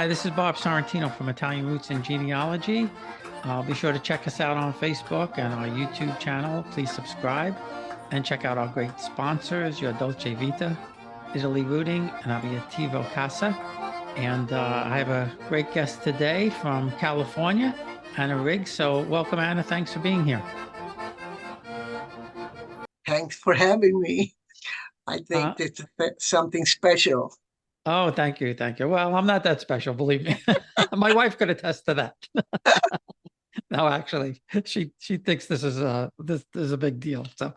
Hi, this is Bob Sorrentino from Italian Roots and Genealogy. Be sure to check us out on Facebook and our YouTube channel. Please subscribe and check out our great sponsors, Your Dolce Vita, Italy Rooting, and Aviativo Casa. And I have a great guest today from California, Anna Riggs. So welcome, Anna. Thanks for being here. Thanks for having me. I think it's something special. Oh, thank you. Thank you. Well, I'm not that special, believe me. My wife could attest to that. No, actually, she thinks this is a big deal. So,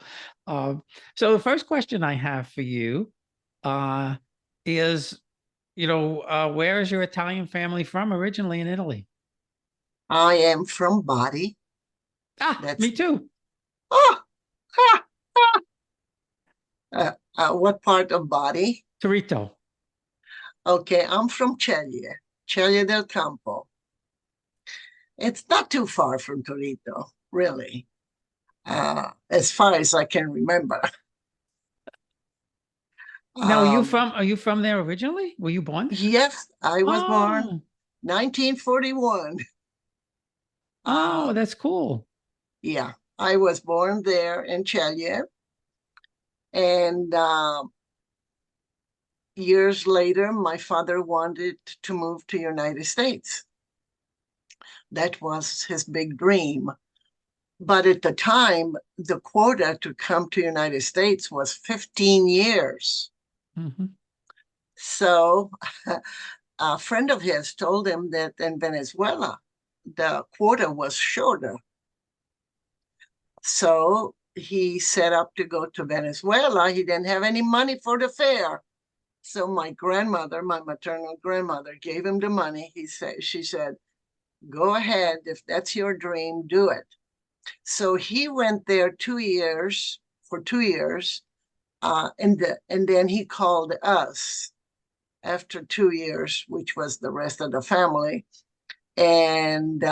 so the first question I have for you is, where is your Italian family from originally in Italy? I am from Bari. Me too. Oh, what part of Bari? Torito. Okay, I'm from Ceglie Del Campo. It's not too far from Torito, really, as far as I can remember. Now, are you from there originally? Were you born? Yes, I was born 1941. Oh, that's cool. Yeah, I was born there in Ceglie. And years later, my father wanted to move to United States. That was his big dream. But at the time, the quota to come to United States was 15 years. Mm-hmm. So a friend of his told him that in Venezuela, the quota was shorter. So he set up to go to Venezuela. He didn't have any money for the fare. So my grandmother, my maternal grandmother, gave him the money. She said, go ahead. If that's your dream, do it. So he went there for 2 years. And then he called us after 2 years, which was the rest of the family. And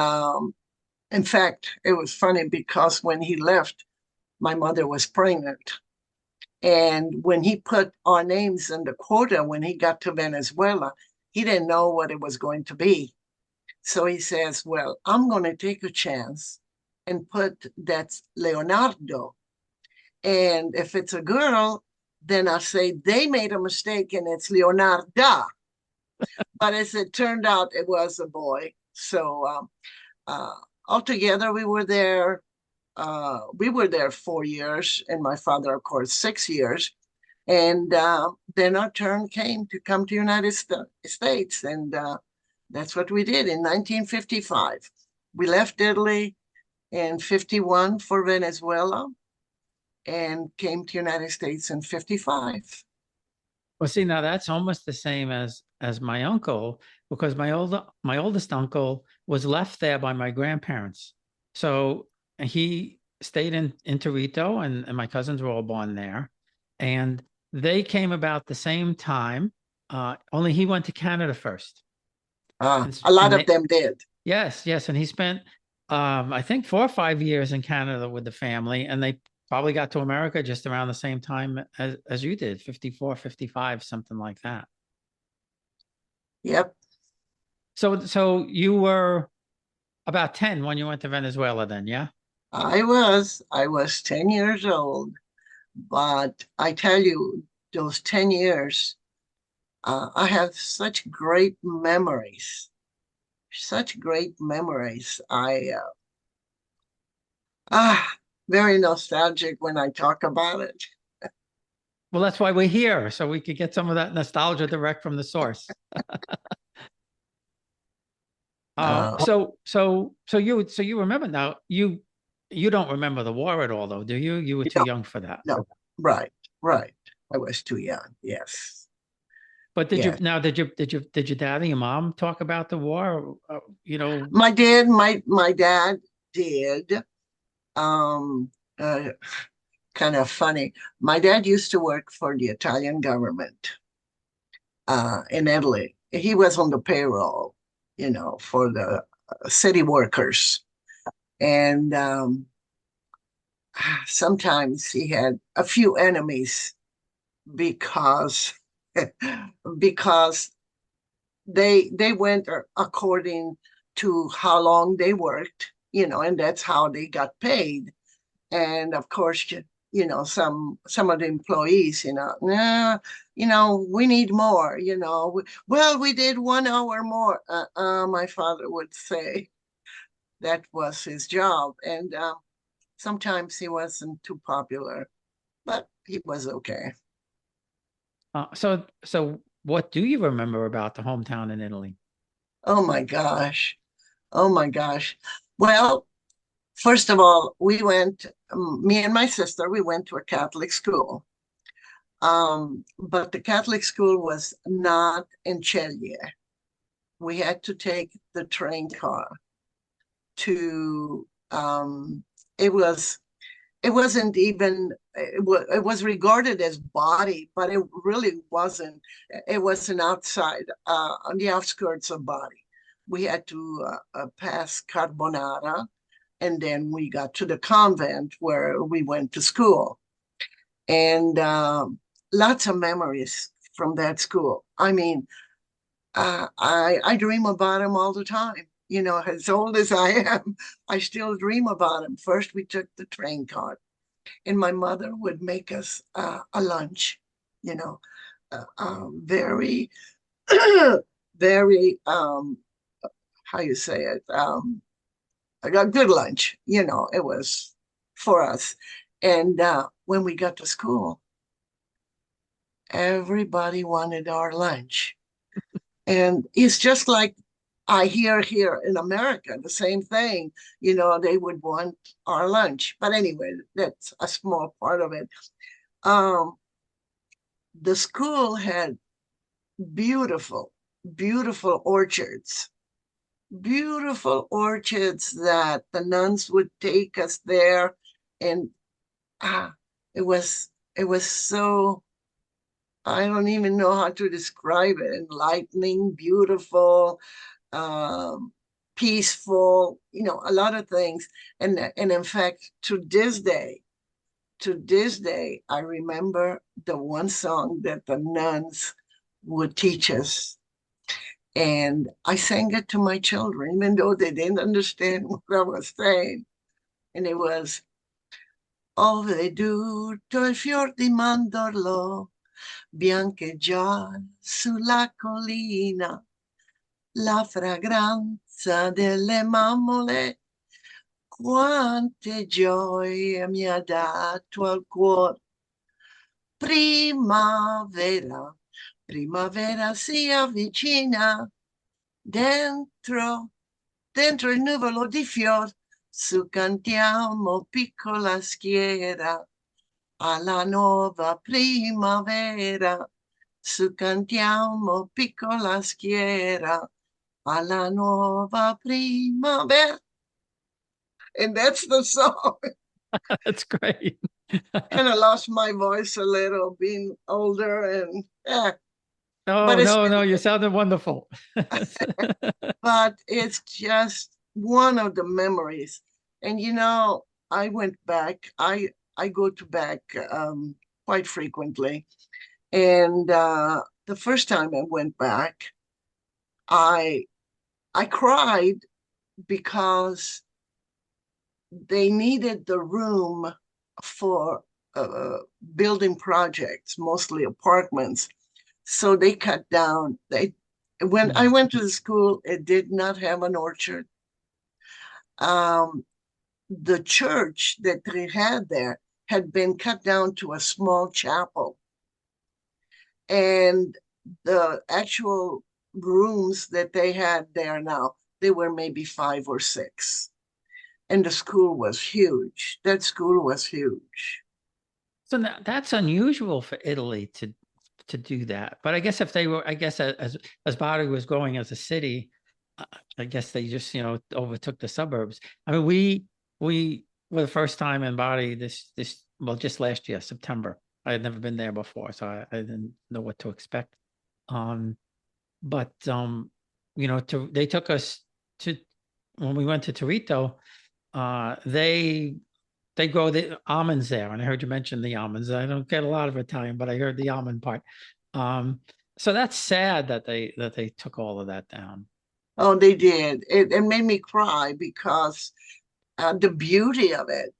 in fact, it was funny because when he left, my mother was pregnant. And when he put our names in the quota, when he got to Venezuela, he didn't know what it was going to be. So he says, well, I'm going to take a chance and put that's Leonardo. And if it's a girl, then I'll say they made a mistake and it's Leonarda. But as it turned out, it was a boy. So altogether, we were there 4 years, and my father, of course, 6 years. And then our turn came to come to United States, and that's what we did in 1955. We left Italy in 51 for Venezuela and came to United States in 55. Well, see, now that's almost the same as my uncle, because my oldest uncle was left there by my grandparents. So he stayed in Torito, and my cousins were all born there. And they came about the same time, only he went to Canada first. A lot of them did. Yes, yes. And he spent, I think, 4 or 5 years in Canada with the family, and they probably got to America just around the same time as you did, 54, 55, something like that. Yep. So you were about 10 when you went to Venezuela then, yeah? I was 10 years old, but I tell you, those 10 years, I have such great memories, such great memories. Very nostalgic when I talk about it. Well, that's why we're here, so we could get some of that nostalgia direct from the source. So you remember now, you don't remember the war at all, though, do you? You were too young for that. No, right. I was too young, yes. But did your dad and your mom talk about the war? My dad did. Kind of funny. My dad used to work for the Italian government in Italy. He was on the payroll, for the city workers. And sometimes he had a few enemies because they went according to how long they worked, and that's how they got paid. And of course, some of the employees, nah, we need more, well, we did 1 hour more. My father would say that was his job. And sometimes he wasn't too popular, but he was okay. So what do you remember about the hometown in Italy? Oh my gosh. Oh my gosh. Well, first of all, me and my sister, we went to a Catholic school. But the Catholic school was not in Ceglie. We had to take the train car to, it was, it wasn't even, it was regarded as body, but it really wasn't. It was an outside, on the outskirts of body. We had to pass Carbonara, and then we got to the convent where we went to school. And lots of memories from that school. I mean, I dream about him all the time. As old as I am, I still dream about him. First, we took the train car, and my mother would make us a lunch. You know, very, very, how you say it, a good lunch. It was for us. And when we got to school, everybody wanted our lunch. And it's just like I hear here in America, the same thing. They would want our lunch. But anyway, that's a small part of it. Um, the school had beautiful, beautiful orchards that the nuns would take us there. And ah, it was so, I don't even know how to describe it. Enlightening, beautiful, um, peaceful, a lot of things. And in fact, to this day, I remember the one song that the nuns would teach us. And I sang it to my children, even though they didn't understand what I was saying. And it was, "Oh, veduto il fior di mandorlo, biancheggiar sulla collina, la fragranza delle mammole, quante gioie mi ha dato al cuore. Primavera, primavera si avvicina, dentro, dentro il nuvolo di fior, su cantiamo piccola schiera, alla nuova primavera, su cantiamo piccola schiera, alla nuova primavera." And that's the song. That's great. Kind of lost my voice a little being older, and yeah, but Oh, it's no, still no, you good. sounded wonderful. But it's just one of the memories. And I went back. I go to back quite frequently. And the first time I went back, I I cried because they needed the room for uh, building projects, mostly apartments. So they cut down. When I Mm. went to the school, it did not have an orchard. Um, the church that they had there had been cut down to a small chapel, and the actual rooms that they had there now, they were maybe 5 or 6. And the school was huge. That school was huge. So that's unusual for Italy to do that. But I guess if they were, I guess as Bari was growing as a city, uh, I guess they just overtook the suburbs. I mean, we were the first time in Bari this well just last year, September. I had never been there before, so I didn't know what to expect. Um, but they took us to when we went to Torito. They grow the almonds there, and I heard you mention the almonds. I don't get a lot of Italian, but I heard the almond part. Um, So that's sad that they took all of that down. Oh, they did. It made me cry because the beauty of it,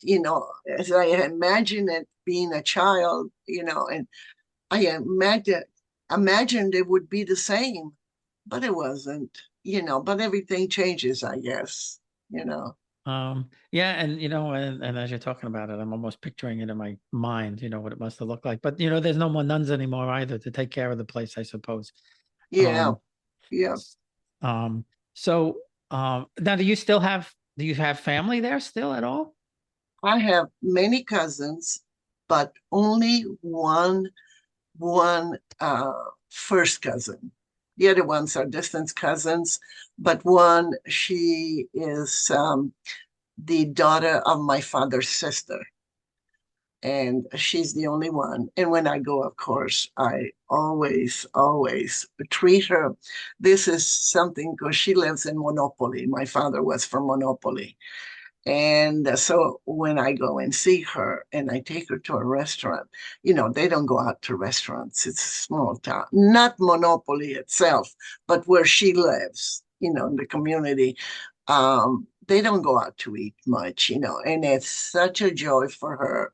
as I imagine it being a child, and I imagined it would be the same, but it wasn't, but everything changes, I guess, you know. Yeah, and and as you're talking about it, I'm almost picturing it in my mind, what it must have looked like. But there's no more nuns anymore either to take care of the place, I suppose. Yeah, Um, yeah. um, so now do you have family there still at all? I have many cousins, but only one first cousin. The other ones are distant cousins, but one, she is the daughter of my father's sister, and she's the only one. And when I go, of course, I always treat her. This is something because she lives in Monopoly. My father was from Monopoly. And so when I go and see her and I take her to a restaurant, they don't go out to restaurants. It's a small town, not Monopoly itself, but where she lives, in the community. They don't go out to eat much, and it's such a joy for her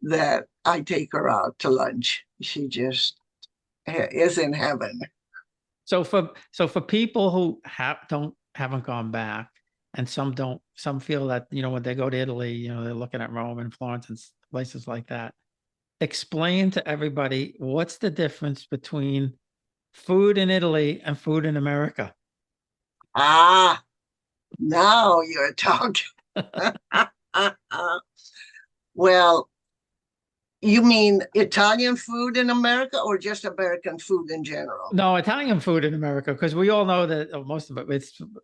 that I take her out to lunch. She just is in heaven. So for people who haven't gone back, and some feel that when they go to Italy, they're looking at Rome and Florence and places like that. Explain to everybody what's the difference between food in Italy and food in America. Ah, now you're talking. Well, you mean Italian food in America or just American food in general? No, Italian food in America, because we all know that most of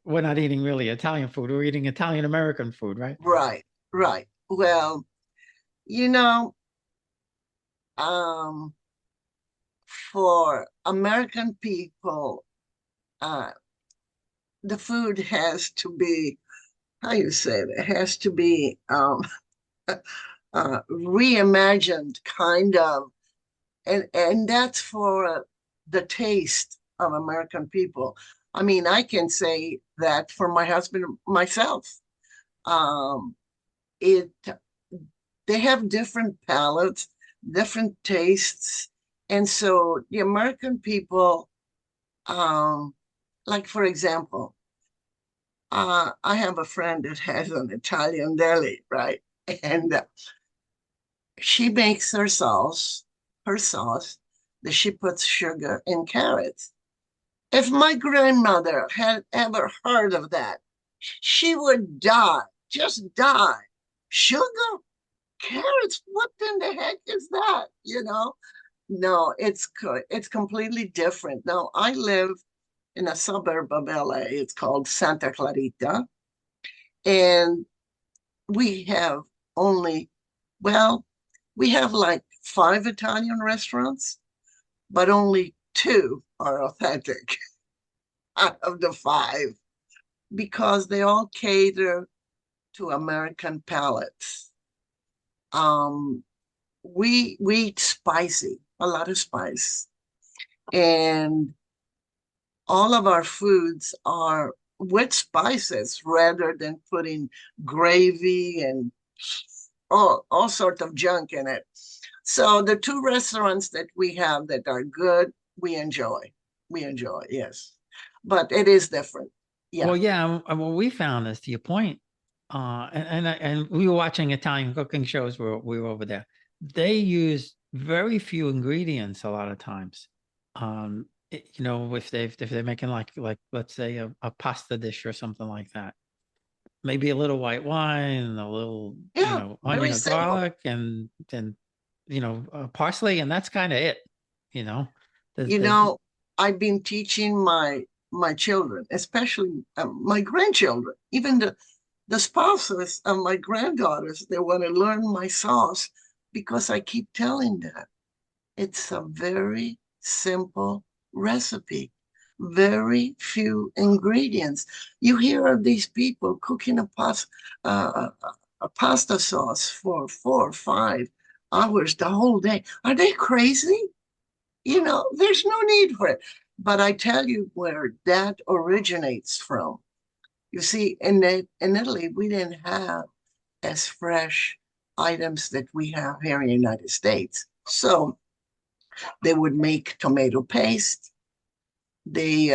we're not eating really Italian food. We're eating Italian American food, right? Right, right. Well, you know, um, for American people, uh, the food has to be, how you say it has to be reimagined, kind of, and that's for the taste of American people. I mean, I can say that for my husband myself. Um, it They have different palates, different tastes, and so the American people, um, like for example, I have a friend that has an Italian deli, right? And she makes her sauce that she puts sugar and carrots. If my grandmother had ever heard of that, she would die, just die. Sugar, carrots, what in the heck is that? No, it's completely different. Now I live in a suburb of LA. It's called Santa Clarita, and we have only, well, we have like 5 Italian restaurants, but only two are authentic out of the 5 because they all cater to American palates. Um, we eat spicy, a lot of spice, and all of our foods are with spices rather than putting gravy and all sorts of junk in it. So the 2 restaurants that we have that are good, we enjoy. We enjoy, yes. But it is different. Yeah. Well, yeah, well, we found this to your point. And we were watching Italian cooking shows where we were over there. They use very few ingredients a lot of times. If they're making like let's say a pasta dish or something like that, maybe a little white wine, a little Yeah, onion very or simple. garlic, and parsley, and that's kind of it. You know, there's You there's know, I've been teaching my children, especially my grandchildren, even the spouses of my granddaughters, they want to learn my sauce because I keep telling them it's a very simple recipe, very few ingredients. You hear of these people cooking a pasta sauce for 4 or 5 hours the whole day. Are they crazy? there's no need for it. But I tell you where that originates from. You see, in Italy, we didn't have as fresh items that we have here in the United States. So they would make tomato paste. They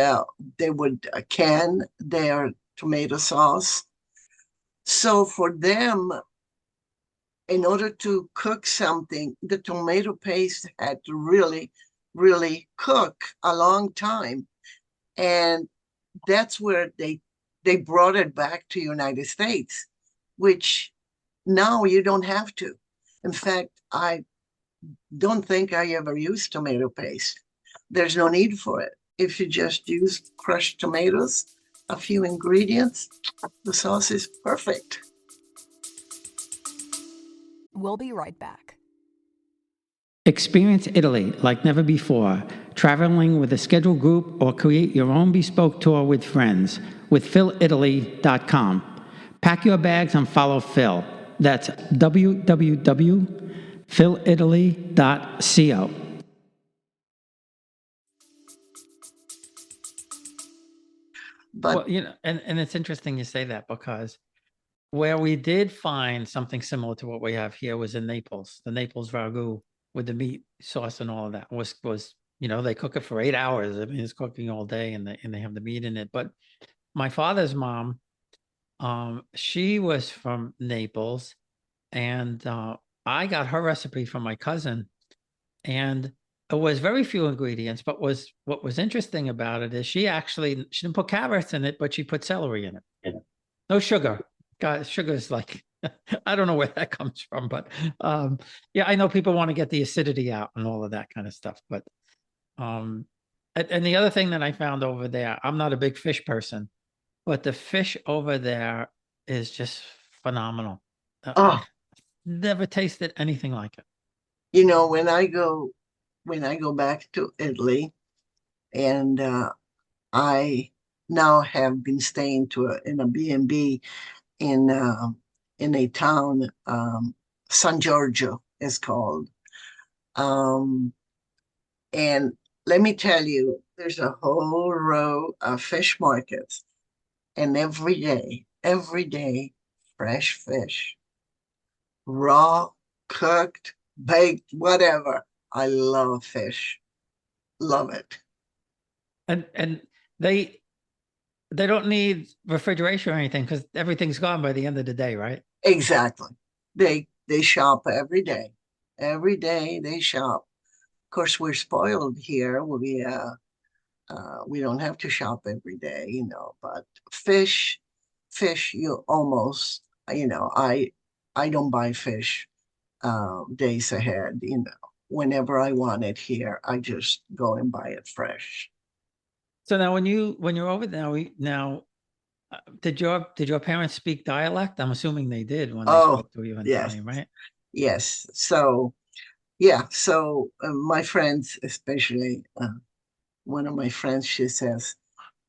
would can their tomato sauce. So for them, in order to cook something, the tomato paste had to really, really cook a long time. And that's where they brought it back to United States, which now you don't have to. In fact, I don't think I ever used tomato paste. There's no need for it. If you just use crushed tomatoes, a few ingredients, the sauce is perfect. We'll be right back. Experience Italy like never before, traveling with a scheduled group or create your own bespoke tour with friends with philitaly.com. Pack your bags and follow Phil. That's www.philitaly.co. But Well, and it's interesting you say that because where we did find something similar to what we have here was in Naples. The Naples ragu with the meat sauce and all of that was they cook it for 8 hours. I mean, it's cooking all day, and they have the meat in it. But my father's mom, she was from Naples, and I got her recipe from my cousin, and it was very few ingredients. But what was interesting about it is she didn't put carrots in it, but she put celery in it. Yeah. No sugar. God, sugar is like I don't know where that comes from, but yeah, I know people want to get the acidity out and all of that kind of stuff. But and the other thing that I found over there, I'm not a big fish person, but the fish over there is just phenomenal. oh, Never tasted anything like it. when I go back to Italy, and I now have been staying in a B&B in a town, San Giorgio is called. Um, and let me tell you, there's a whole row of fish markets, and every day, fresh fish, raw, cooked, baked, whatever. I love fish, love it. And they they don't need refrigeration or anything because everything's gone by the end of the day, right? Exactly. They shop every day. Every day they shop. Of course, we're spoiled here. We don't have to shop every day, but fish, you almost, I don't buy fish days ahead, whenever I want it here, I just go and buy it fresh. So now when you're over there now, did your parents speak dialect? I'm assuming they did when they Oh, spoke to you in yes, Italian, right? yes. So, yeah, so my friends, especially one of my friends, she says,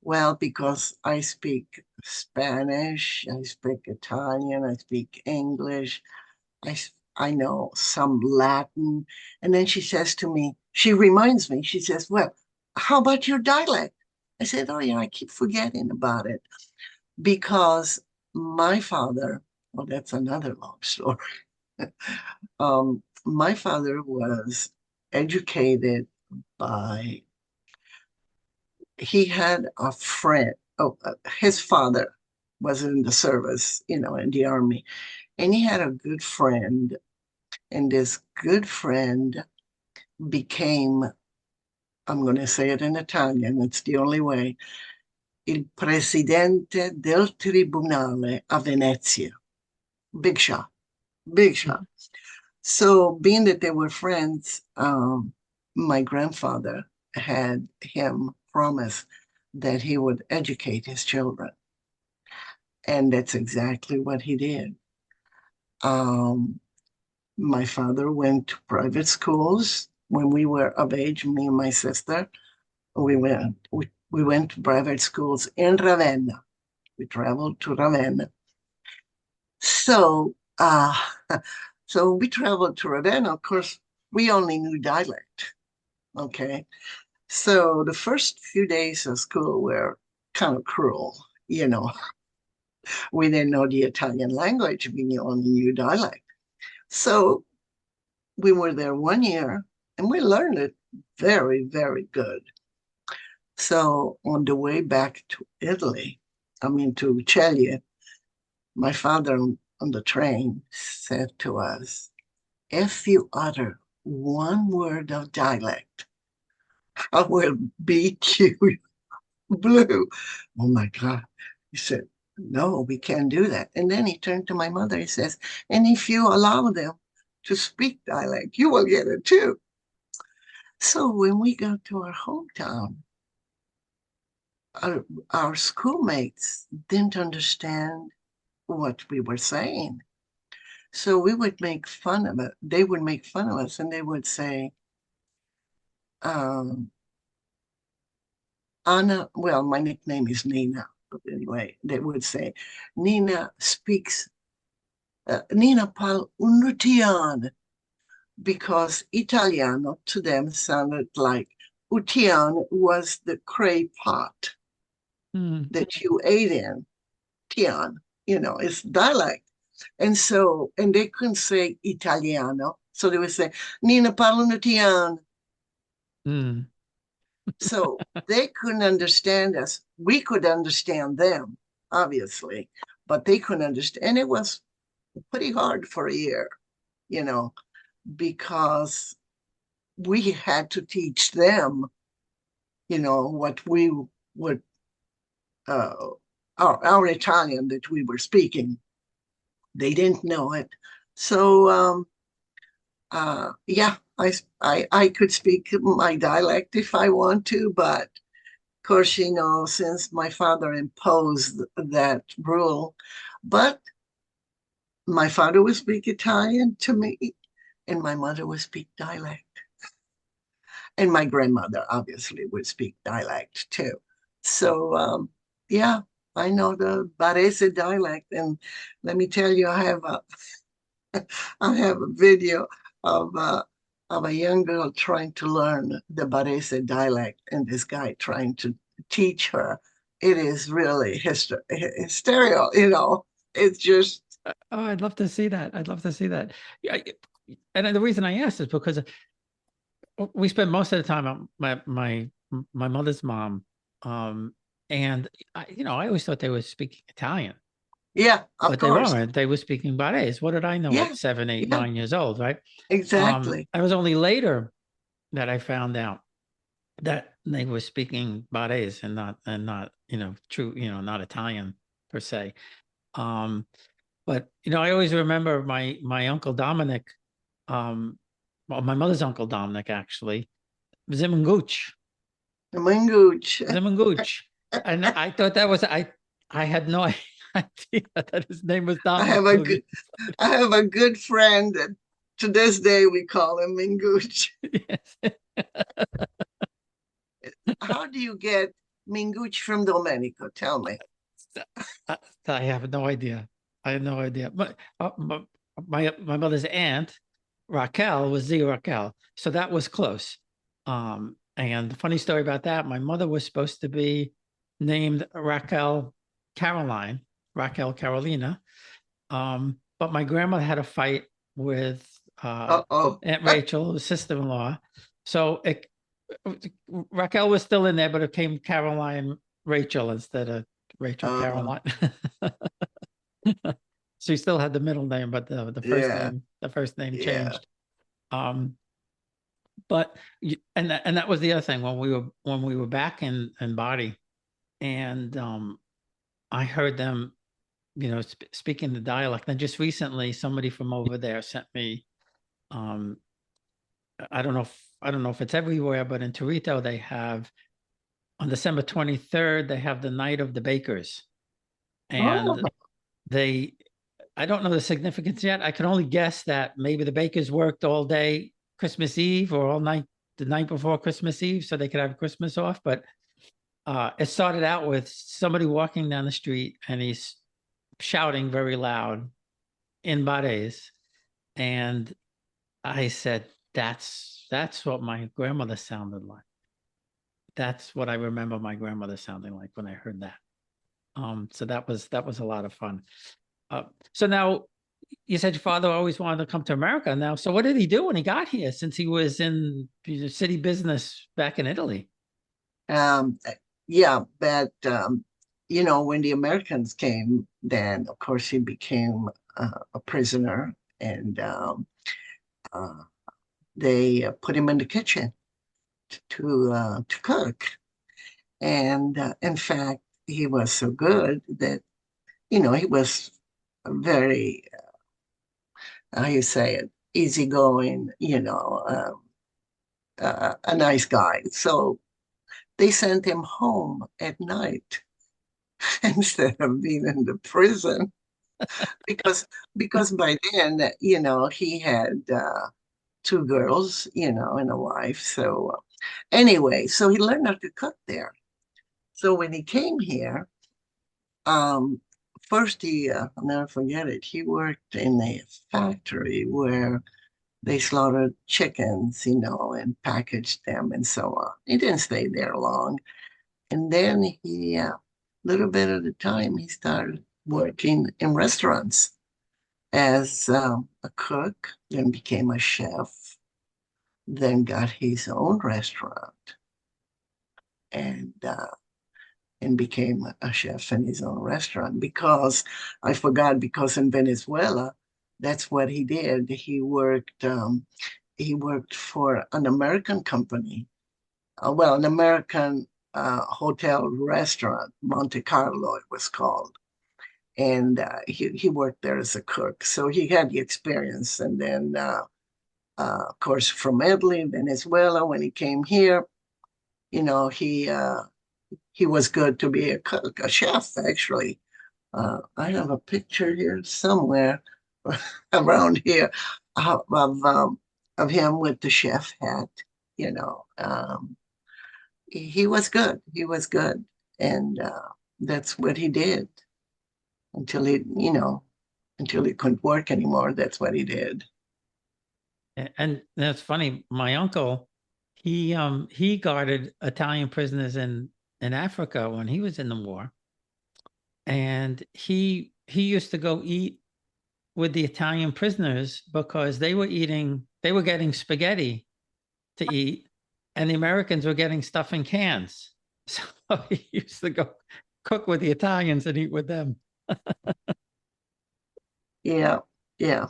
well, because I speak Spanish, I speak Italian, I speak English, I know some Latin. And then she says to me, she reminds me, she says, well, how about your dialect? I said, oh, yeah, I keep forgetting about it because my father, well, that's another long story. My father was educated by, he had a friend. Oh, his father was in the service, in the army, and he had a good friend, and this good friend became, I'm going to say it in Italian, it's the only way, il presidente del tribunale a Venezia. Big shot, big shot. So, being that they were friends, my grandfather had him promise that he would educate his children. And that's exactly what he did. Um, my father went to private schools when we were of age, me and my sister. We went to private schools in Ravenna. We traveled to Ravenna. So, so we traveled to Ravenna. Of course, we only knew dialect. Okay. So the first few days of school were kind of cruel, you know. We didn't know the Italian language, we only knew dialect. So we were there 1 year and we learned it very, very good. So on the way back to Italy, to Ceglie, my father on the train said to us, if you utter one word of dialect, I will beat you blue. Oh my God. He said, no, we can't do that. And then he turned to my mother. He says, and if you allow them to speak dialect, you will get it too. So when we got to our hometown, our schoolmates didn't understand what we were saying. So we would make fun of it. They would make fun of us and they would say, Anna, well, my nickname is Nina, but anyway, they would say, Nina speaks, Nina parla un utian, because Italiano to them sounded like utian was the clay pot that you ate in. Tian, it's dialect. And so, and they couldn't say Italiano. So they would say, Nina parla un utian. So they couldn't understand us. We could understand them, obviously, but they couldn't understand. And it was pretty hard for a year, you know, because we had to teach them, what we would, our Italian that we were speaking. They didn't know it. So, yeah, I could speak my dialect if I want to, but of course, since my father imposed that rule, but my father would speak Italian to me, and my mother would speak dialect. And my grandmother obviously would speak dialect too. So, yeah, I know the Barese dialect. And let me tell you, I have a video of a young girl trying to learn the Barese dialect, and this guy trying to teach her. It is really hysterical. It's just. Oh, I'd love to see that. I'd love to see that. Yeah, and the reason I asked is because we spent most of the time on my mother's mom, and I always thought they were speaking Italian. Yeah, of but course. They weren't. They were speaking Barese. What did I know Yeah, at 7, 8, yeah. 9 years old, right? Exactly. It was only later that I found out that they were speaking Barese and not true, not Italian per se. But I always remember my uncle Dominic, well, my mother's uncle Dominic actually, Zimanguch. Manguch. Zimanguch. And I thought that was I had no idea that his name was I Dominic. have a good friend that to this day we call him Minguch. Yes. How do you get Minguch from Domenico? Tell me. I have no idea. I have no idea. But my mother's aunt, Raquel, was the Raquel. So that was close. And the funny story about that, my mother was supposed to be named Raquel Carolina. But my grandmother had a fight with Aunt Rachel, sister-in-law. So Raquel was still in there, but it came Caroline Rachel instead of Rachel Caroline. She still had the middle name, but the first name changed. But that was the other thing when we were back in Bari, and I heard them, speaking the dialect. And just recently, somebody from over there sent me. I don't know if it's everywhere, but in Torito they have on December 23rd they have the Night of the Bakers, and I don't know the significance yet. I can only guess that maybe the bakers worked all day Christmas Eve or all night the night before Christmas Eve so they could have Christmas off. But it started out with somebody walking down the street and he's shouting very loud in Barese. And I said, that's That's what my grandmother sounded like. That's what I remember my grandmother sounding like when I heard that. So that was a lot of fun. So now you said your father always wanted to come to America now. So what did he do when he got here since he was in city business back in Italy? Um, yeah, but you know, when the Americans came, then of course he became a prisoner, and uh, they put him in the kitchen to cook. And in fact, he was so good that, you know, he was a very, how you say it, easygoing, you know, a nice guy. So they sent him home at night instead of being in the prison because because by then, you know, he had two girls, you know, and a wife. So anyway, so he learned how to cook there. So when he came here, um, first I'll never forget it. He worked in a factory where they slaughtered chickens, you know, and packaged them and so on. He didn't stay there long. And then he, little bit at a time, he started working in restaurants as a cook, then became a chef, then got his own restaurant and became a chef in his own restaurant because I forgot because in Venezuela, that's what he did. He worked for an American company, well, an American hotel restaurant, Monte Carlo, it was called. And he worked there as a cook. So he had the experience. And then, of course, from Italy, Venezuela, when he came here, you know, he was good to be a cook, a chef, actually. I have a picture here somewhere around here of him with the chef hat, you know. He was good. He was good. And that's what he did until he, you know, until he couldn't work anymore. That's what he did. And that's funny. My uncle, he guarded Italian prisoners in Africa when he was in the war, and he used to go eat with the Italian prisoners because they were getting spaghetti to eat, and the Americans were getting stuff in cans. So he used to go cook with the Italians and eat with them. Yeah, yeah.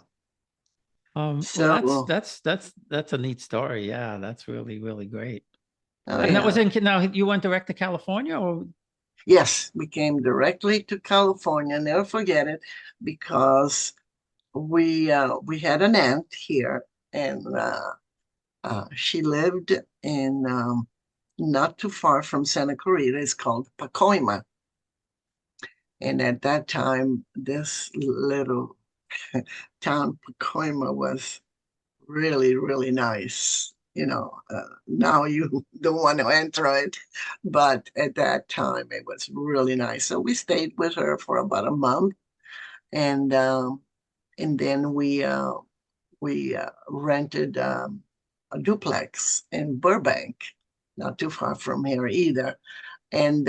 Well, So, that's a neat story. Yeah, that's really, really great. oh And that was yeah. now you went direct to California or Yes, we came directly to California. Never forget it, because we had an aunt here, and she lived in not too far from Santa Clarita. It's called Pacoima. And at that time, this little town, Pacoima, was really, really nice. You know, now you don't want to enter it, but at that time it was really nice. So we stayed with her for about a month, and then we rented a duplex in Burbank, not too far from here either, and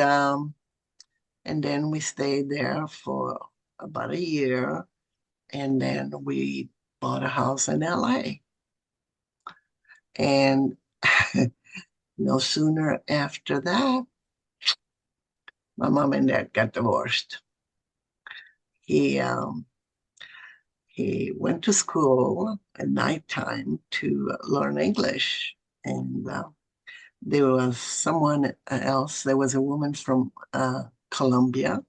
then we stayed there for about a year, and then we bought a house in LA. And no sooner after that, my mom and dad got divorced. He he went to school at nighttime to learn English, and there was someone else. There was a woman from Colombia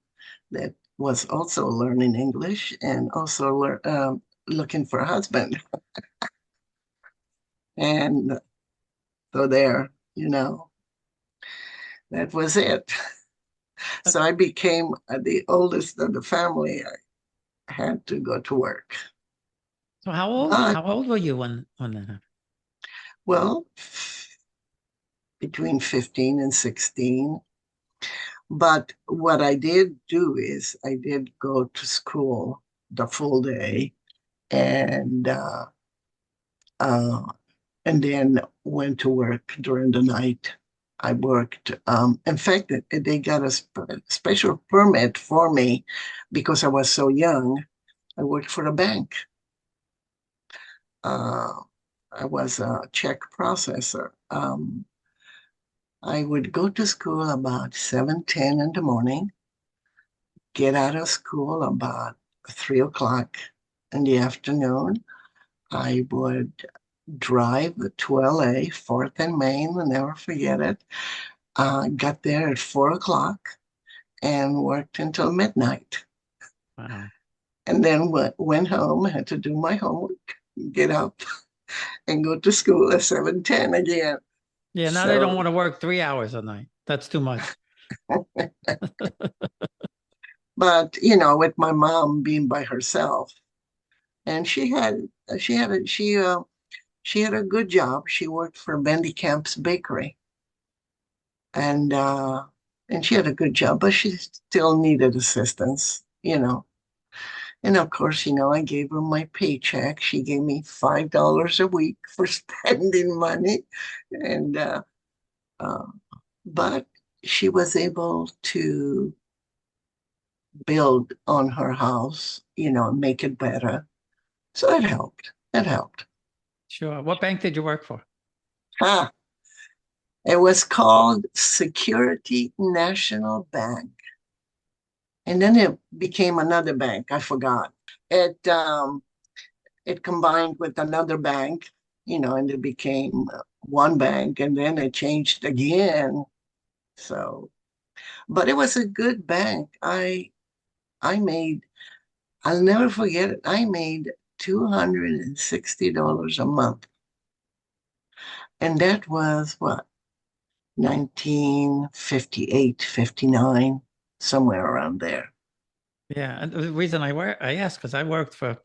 that was also learning English and also looking for a husband. And so there, you know, that was it. So I became the oldest of the family. I had to go to work. so But, how old were you when that happened? well, between 15 and 16. But what I did do is I did go to school the full day, and uh, and then went to work during the night. I worked, in fact, they got a special permit for me because I was so young. I worked for a bank. Uh, I was a check processor. I would go to school about 7:10 in the morning, get out of school about 3 o'clock in the afternoon. I would drive to LA, 4th and Main, I'll never forget it. Got there at 4 o'clock and worked until midnight. Wow. And then went home, had to do my homework, get up and go to school at 7:10 again. Yeah, now they don't So, want to work 3 hours a night. That's too much. but with my mom being by herself, and she had a good job. She worked for Bendy Camp's bakery, and she had a good job, but she still needed assistance. And of course, I gave her my paycheck. She gave me $5 a week for spending money, and uh, but she was able to build on her house, make it better. So it helped. It helped. Sure. What bank did you work for? Ah, it was called Security National Bank. And then it became another bank. I forgot. It combined with another bank, and it became one bank, and then it changed again. So, but it was a good bank. I made, I'll never forget it. I made $260 a month. And that was what, 1958, 59, somewhere around there. Yeah, and the reason I asked because I worked for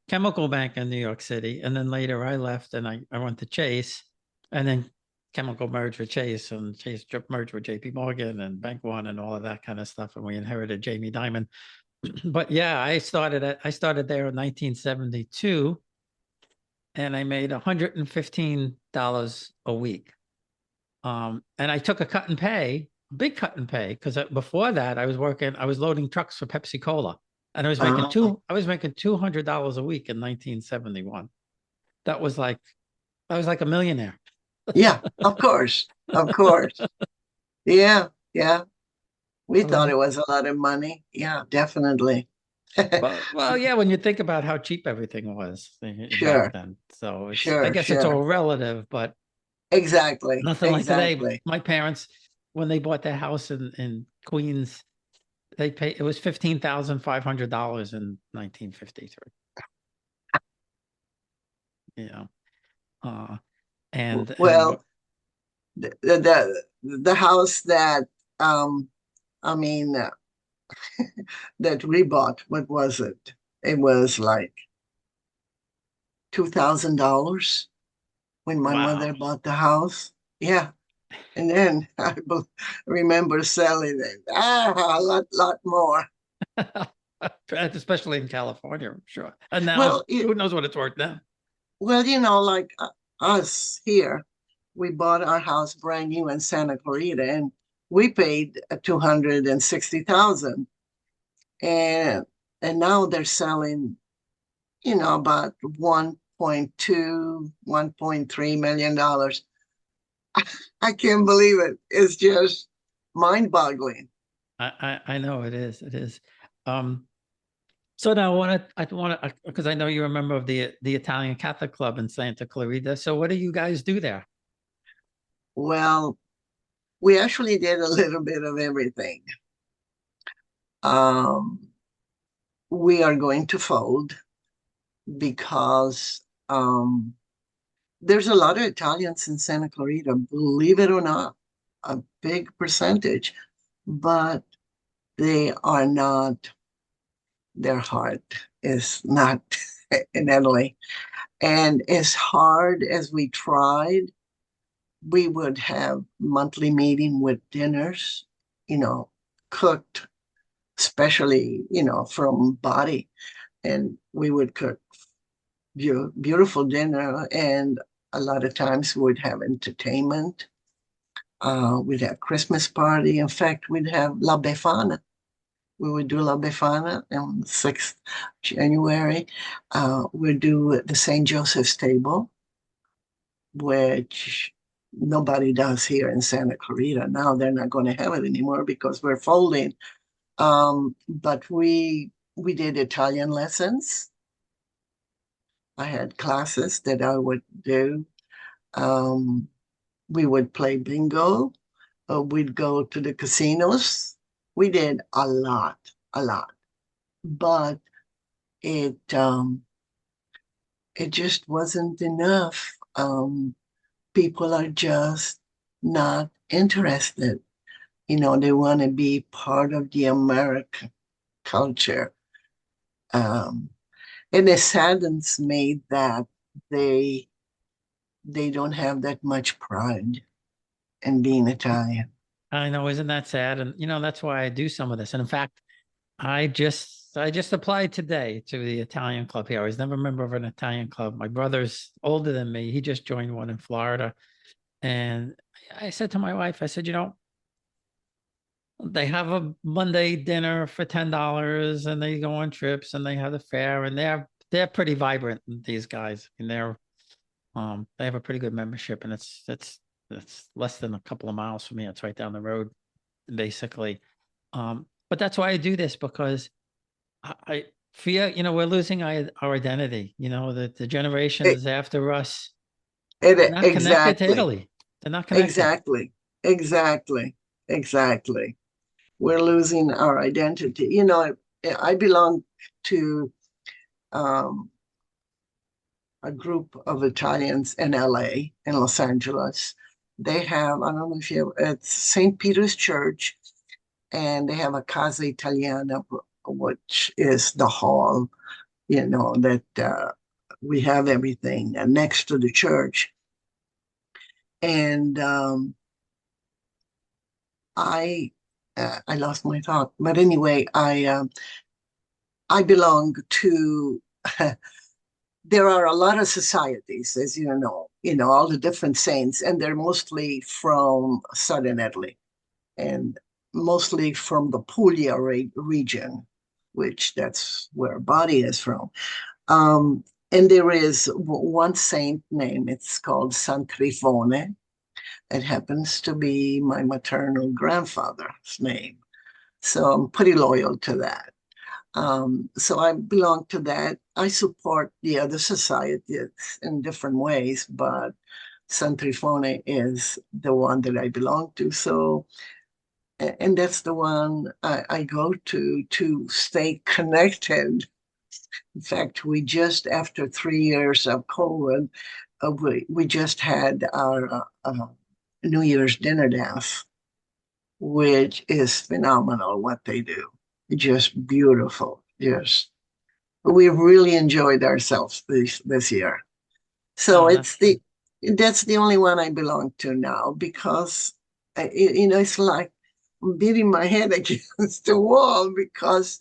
Chemical Bank in New York City, and then later I left and I went to Chase, and then Chemical merged with Chase, and Chase merged with JP Morgan and Bank One and all of that kind of stuff, and we inherited Jamie Dimon. But yeah, I started there in 1972, and I made $115 a week. And I took a cut and pay, big cut and pay, because before that I was loading trucks for Pepsi Cola, and I was making $200 a week in 1971. That was like I was like a millionaire. Yeah, of course. Of course. Yeah, yeah. We thought it was a lot of money. Yeah, definitely. Well, yeah, when you think about how cheap everything was Sure. back then. So I Sure, guess it's sure. all relative, but Exactly. nothing like today. Exactly. My parents, when they bought their house in Queens, it was $15,500 in 1953. Yeah. And Well, the house that I mean that we bought, what was it? It was like $2,000 when my mother wow. bought the house. Yeah. And then I remember selling it. A lot more. Especially in California, I'm sure. And now Well, who knows what it's worth now? well, like us here, we bought our house brand new in Santa Clarita, and we paid 260,000, and now they're selling, about 1.2, $1.3 million. I can't believe it. It's just mind-boggling. I know it is. It is. So now I want to, because I know you're a member of the Italian Catholic Club in Santa Clarita. So what do you guys do there? Well, we actually did a little bit of everything. Um, we are going to fold because there's a lot of Italians in Santa Clarita, believe it or not, a big percentage, but they are not, their heart is not in Italy. And as hard as we tried, we would have monthly meeting with dinners, cooked, especially, from body. And we would cook beautiful dinner, and a lot of times we'd have entertainment. We'd have Christmas party. In fact, we'd have La Befana. We would do La Befana on the 6th January. We'd do the St. Joseph's table, which nobody does here in Santa Clarita. Now they're not going to have it anymore because we're folding. But we did Italian lessons. I had classes that I would do. We would play bingo. We'd go to the casinos. We did a lot. But it just wasn't enough. People are just not interested. They want to be part of the American culture. And it saddens me that they don't have that much pride in being Italian. I know, isn't that sad? And that's why I do some of this. And in fact, I just applied today to the Italian club here. I was never a member of an Italian club. My brother's older than me. He just joined one in Florida. And I said to my wife, I said, they have a Monday dinner for $10 and they go on trips and they have the fair and they're pretty vibrant, these guys. And they have a pretty good membership, and it's less than a couple of miles from me. It's right down the road, basically. But that's why I do this, because I fear, we're losing our identity. The generations after us, they're not connected to Italy. They're not connected. Exactly. We're losing our identity. I belong to a group of Italians in LA, in Los Angeles. They have, I don't know if it's St. Peter's Church, and they have a Casa Italiana, which is the hall, that we have everything next to the church. And I lost my thought, but anyway, I belong to. There are a lot of societies, as you know, all the different saints, and they're mostly from southern Italy, and mostly from the Puglia region, which that's where Body is from. And there is one saint name. It's called San Trifone. It happens to be my maternal grandfather's name. So I'm pretty loyal to that. So I belong to that. I support the other societies in different ways, but San Trifone is the one that I belong to. So, and that's the one I go to stay connected. In fact, we just, after 3 years of COVID, we just had our New Year's dinner dance, which is phenomenal what they do. Just beautiful. Yes. We really enjoyed ourselves this year. So that's the only one I belong to now, because it's like I'm beating my head against the wall because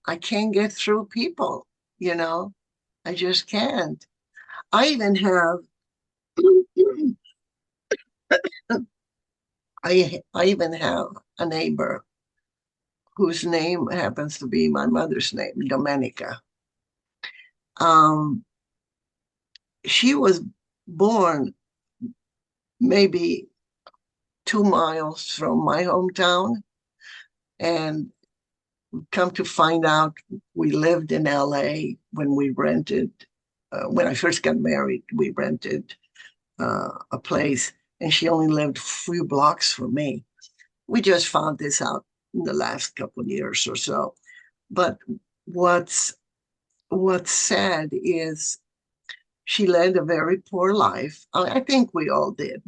I can't get through people, I just can't. I even have I even have a neighbor whose name happens to be my mother's name, Domenica. She was born maybe 2 miles from my hometown, and come to find out, we lived in LA when we rented. When I first got married, we rented a place, and she only lived a few blocks from me. We just found this out in the last couple of years or so. But what's sad is she led a very poor life. I think we all did.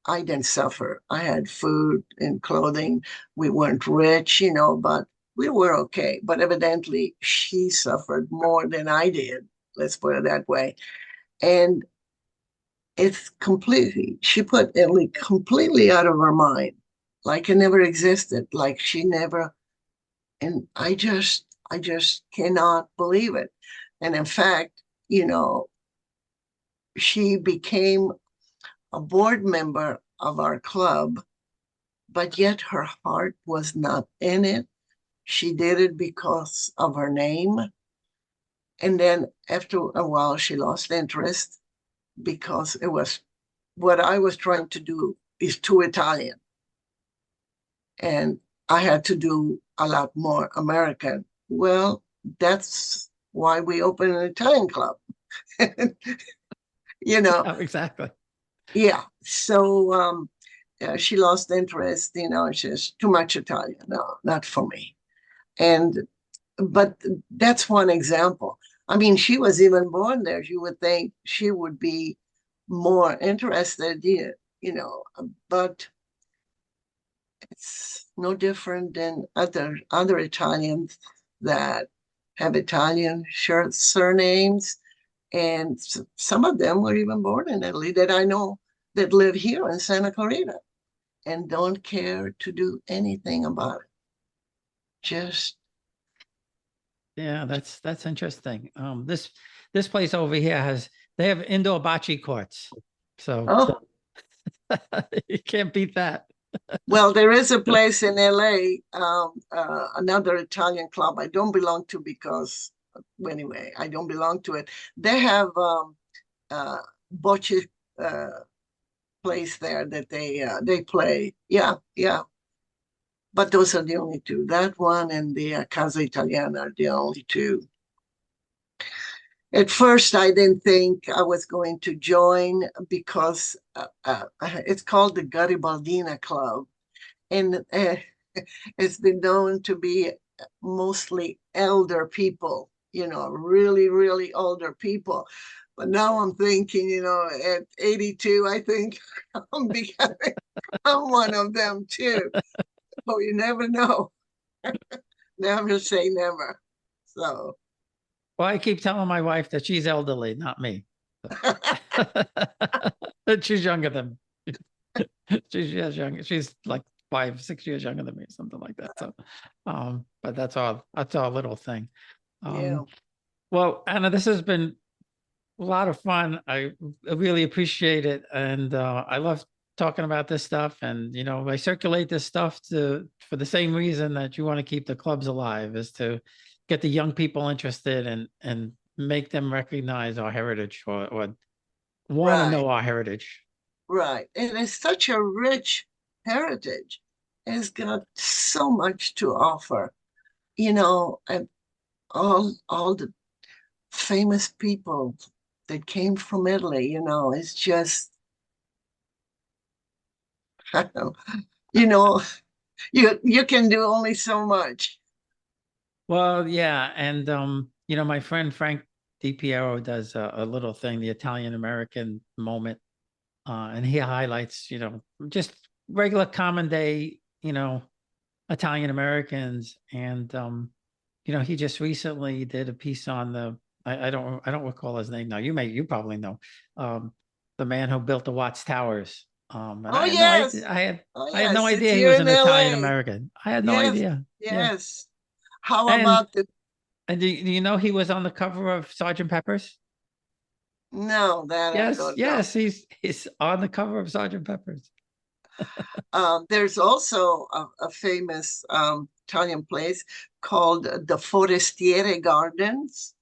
I didn't suffer. I had food and clothing. We weren't rich, but we were okay. But evidently she suffered more than I did. Let's put it that way. And she put Italy completely out of her mind, like it never existed, like she never, and I just cannot believe it. And in fact, she became a board member of our club, but yet her heart was not in it. She did it because of her name. And then after a while, she lost interest because it was what I was trying to do is too Italian. And I had to do a lot more American. Well, that's why we opened an Italian club. You know, Oh, exactly. yeah. So she lost interest, you know, she's too much Italian. No, not for me. And but that's one example. I mean, she was even born there. You would think she would be more interested, you know, but it's no different than other Italians that have Italian surnames, and some of them were even born in Italy that I know that live here in Santa Clarita and don't care to do anything about it. Just Yeah, that's interesting. This place over here they have indoor bocce courts, so oh you can't beat that. well, there is a place in LA, another Italian club I don't belong to because anyway, I don't belong to it. They have bocce place there that they play. Yeah, yeah. But those are the only two. That one and the Casa Italiana are the only two. At first, I didn't think I was going to join because it's called the Garibaldina Club, and it's been known to be mostly elder people, you know, really, really older people. But now I'm thinking, you know, at 82, I think I'm becoming I'm one of them too. So you never know. Never say never. So Well, I keep telling my wife that she's elderly, not me. That she's younger than she's younger. She's like 5, 6 years younger than me, something like that. So, but that's our little thing. yeah. Well, Anna, this has been a lot of fun. I really appreciate it, and I love talking about this stuff. And you know, I circulate this stuff for the same reason that you want to keep the clubs alive, is to get the young people interested and make them recognize our heritage, or want to Right, know our heritage. right. And it's such a rich heritage. It's got so much to offer, you know, and all the famous people that came from Italy, you know, it's just you know, you can do only so much. Well, yeah, and you know, my friend Frank DiPiero does a little thing, the Italian American moment, and he highlights, you know, just regular common day, you know, Italian Americans, and you know, he just recently did a piece on I don't recall his name now. You probably know, the man who built the Watts Towers. And Oh I had no yes. idea. Oh I had no yes, it's idea he here was in an Italian LA. American. I had no Yes, idea. Yeah. yes. How And about the do you know he was on the cover of Sergeant Pepper's? no, that I Yes, don't know. yes, he's on the cover of Sergeant Pepper's. There's also a famous Italian place called the Forestiere Gardens,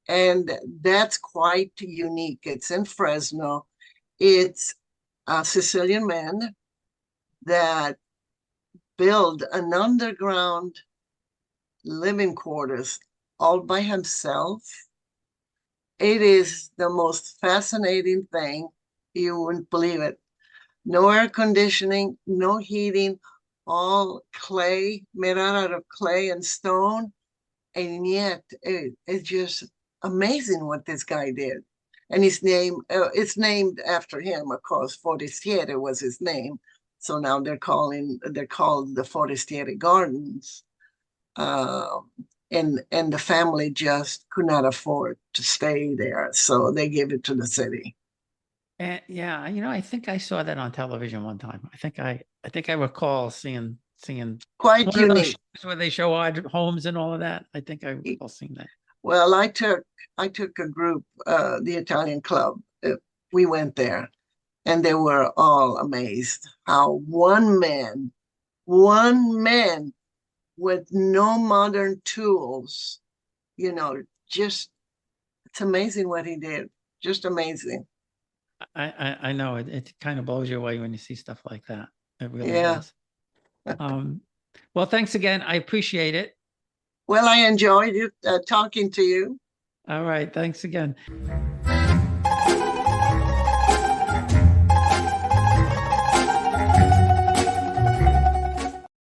and that's quite unique. It's in Fresno. It's a Sicilian man that built an underground living quarters all by himself. It is the most fascinating thing. You wouldn't believe it. No air conditioning, no heating, all clay, made out of clay and stone. And yet it's just amazing what this guy did. And it's named after him, of course. Forestiere was his name. So now they're called the Forestiere Gardens. Uh, and the family just could not afford to stay there. So they gave it to the city. And yeah, you know, I think I saw that on television one time. I think I recall seeing Quite one of those unique. shows where they show odd homes and all of that. I think I recall seeing that. Well, I took a group, the Italian club. We went there, and they were all amazed how one man with no modern tools, you know, just it's amazing what he did. Just amazing. I know it kind of blows you away when you see stuff like that. It really Yeah. does. Well, thanks again. I appreciate it. Well, I enjoyed it talking to you. All right. Thanks again.